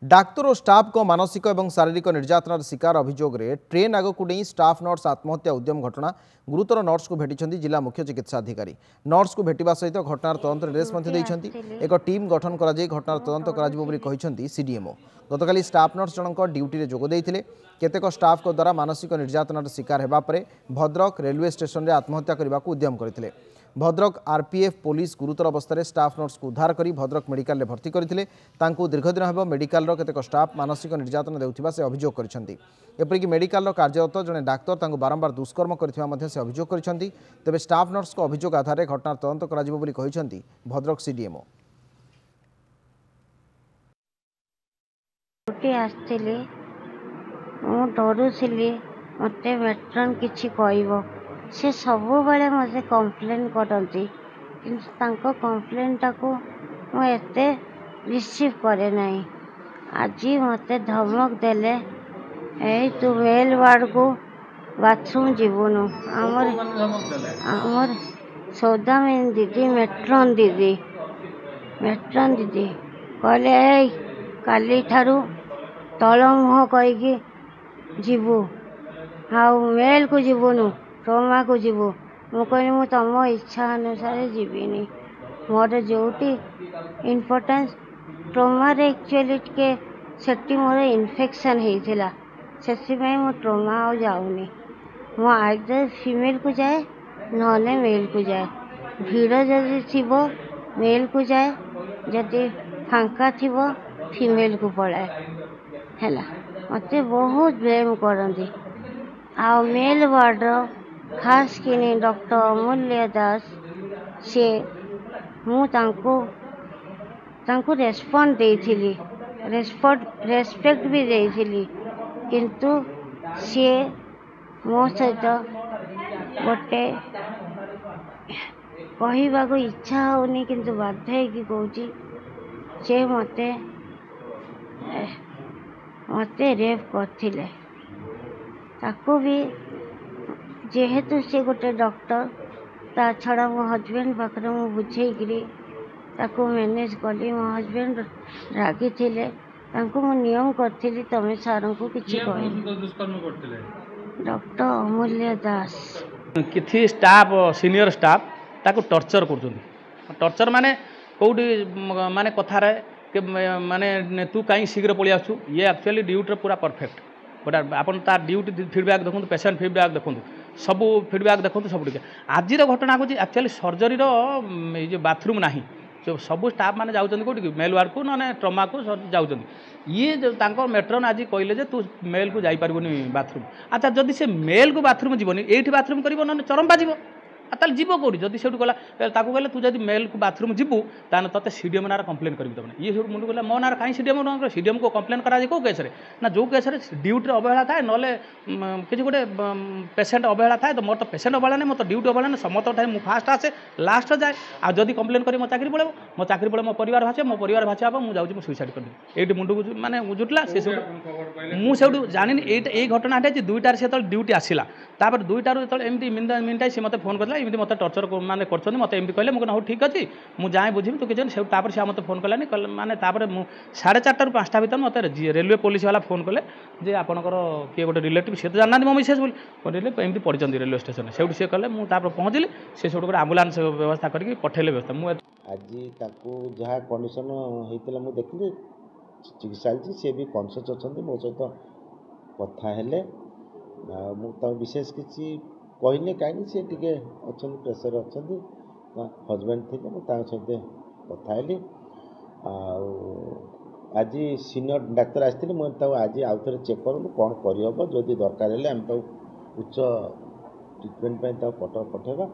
Doctor और staff को मानसिक और शारीरिक निर्यातनार शिकार अभियोग में ट्रेन आगक नहीं स्टाफ नर्स आत्महत्या उद्यम घटना गुरुतर नर्स को भेटी जिला मुख्य चिकित्सा अधिकारी नर्स को भेटा सहित घटनार तदंत निर्देश एक टीम गठन कर घटनार तदंत सीडीएमओ गतकाली स्टाफ नर्स जनक ड्यूटी जोगदे केतेक स्टाफ द्वारा मानसिक निर्यातनार शिकार होगापर भद्रक रेलवे स्टेशन में आत्महत्या करने को उद्यम करते भद्रक आरपीएफ पुलिस गुरुतर अवस्था स्टाफ नर्स को उद्धार कर भद्रक मेडिकल में भर्ती करते दीर्घदिन हेब मेडिकल केतेक स्टाफ मानसिक निर्यातन देउथिबा से अभियोग करछन्ती एपरिक मेडिकल कार्यरत जड़े डाक्तर बारंबार दुष्कर्म करथिबा से अभियोग करछन्ती तेबे स्टाफ नर्स को अभियोग आधार में घटनार तदंत कराजिबो बोली कहिसन्ती भद्रक सीडीएमओ डरुली मत मेट्रन किसी कह से सब बेले मत कम्प्लेन करती कम्प्लेन टाक मुझे रिसीव करे नहीं आज मत धमक देले तू मेल वार्ड को बाथरूम जीवनु आमर सौदामिनी दीदी मेट्रन दीदी कहले काली ठारू तल मुह कहीकि जीवु हाँ मेल को जीवनु ट्रमा को जीवु मु कहनी मु तुम इच्छा अनुसार जीविनी मोर जोटी इम्पोर्टेंस ट्रमा एक्चुअली के सेठी मोर इन्फेक्शन होता से मु ट्रमा आ जाऊनी मु आइदर फीमेल को जाए नले मेल को जाए भीड़ जदि थी मेल को जाए जदि फांका थी फीमेल को पलाए है मत बहुत ब्लेम करती आ मेल वार्ड खास कि डॉक्टर अमूल्य दास से मुझे रेस्पॉन्ड देइथिली रेस्पेक्ट भी देइथिली किंतु सी मो सहित गोटे कहवा को इच्छा होनी किंतु बाध्य कि कहूँ से मते रेप करथिले ताको भी जेहेतु से गोटे डॉक्टर ता छड़ा मो हजबैंड पाखे मु बुझेकरी ताको मैनेज कली मो हजबैंड रागी थिले तांको मु नियम करथिली तमे सार को किछि कहले डॉक्टर अमूल्य दास किछि स्टाफ सीनियर स्टाफ ताको टॉर्चर करछन टॉर्चर माने कोडी माने कथार के माने तू कहीं शीघ्र पलि आसु ये एक्चुअली ड्यूटी पूरा परफेक्ट बट आपन तार ड्यूटी फीडबैक देखो पेशेंट फीडबैक देखो सबू फीडबैक देखो सब आज घटना हूँ एक्चुअली सर्जरी जो बाथरूम ना जो सब स्टाफ मैंने जाऊँ कौटी मेल वार्ड को ना ट्रमा को जाऊँ ये जो मेट्रन आज कहले तू मेल को जापर बाथरूम अच्छा जदि से मेल को बाथरूम जीवनी ये बाथरूम कर ना चरंपा जीव ताल जीव कौटी जदि से गला कहले तू जब मेल को बाथरूम जीवु ताने ते सीडीएम नार कम्प्लेन करी तुमने ये सब मुझे कहला मो नार कहीं सीडीएम को कम्प्लेन करा कौ केस ना जो केस ड्यूटी अवहेला थाए ना किसी गोटे पेसेंट अवहेला थाए तो मोर तो पेसेंट अवहेला नहीं मोर तो ड्यूटी अवहेला समस्त टाइम मुझे फास्ट आसे लास्ट जाए आ जदि कम्प्लेन करी मो चाकरी पड़े मो चाकरी पड़े मो परिवार भाषे मो परिवार भाषा मुझे जाऊँ सुइसाइड कर ये मुंड को माने जुटला से मुझे जानी ये घटना दुईटार से ड्यूटी आसला तापर दुईटार जो एमती मिनटाई सी मत फोन करला एमती मत टर्चर माने कर मत एमती कहले मुझे हाँ ठीक अच्छी मुझे जाए बुझी तू किसी से मत फोन कलानी माने 4:30 ରୁ 5ଟା भर मत रेलवे पुलिस वाला फोन कले जे आपणकर किए गोटे रिलेटिव सी तो जानना मो मिसेज बोली एमती पढ़ी रेलवे स्टेशन से सी कले मुझे पहुँचली से गोटे आम्बुलांस व्यवस्था करके पठेले व्यवस्था मुझे आज जहाँ कंडीशन होता मुझे देखिली चिकित्सा सी भी कनसीयस अच्छा मो सहित कथा विशेष किसी कहनी कहीं सी टे अच्छा प्रेसर अच्छा हजबैंड थे मुझे सहित कथा आज सीनियर डाक्तर आसती मुझे आज आउ थे चेक करूँ कौन करहब जदि दरकार है आम उच्च ट्रिटमेंट कटक पठेगा।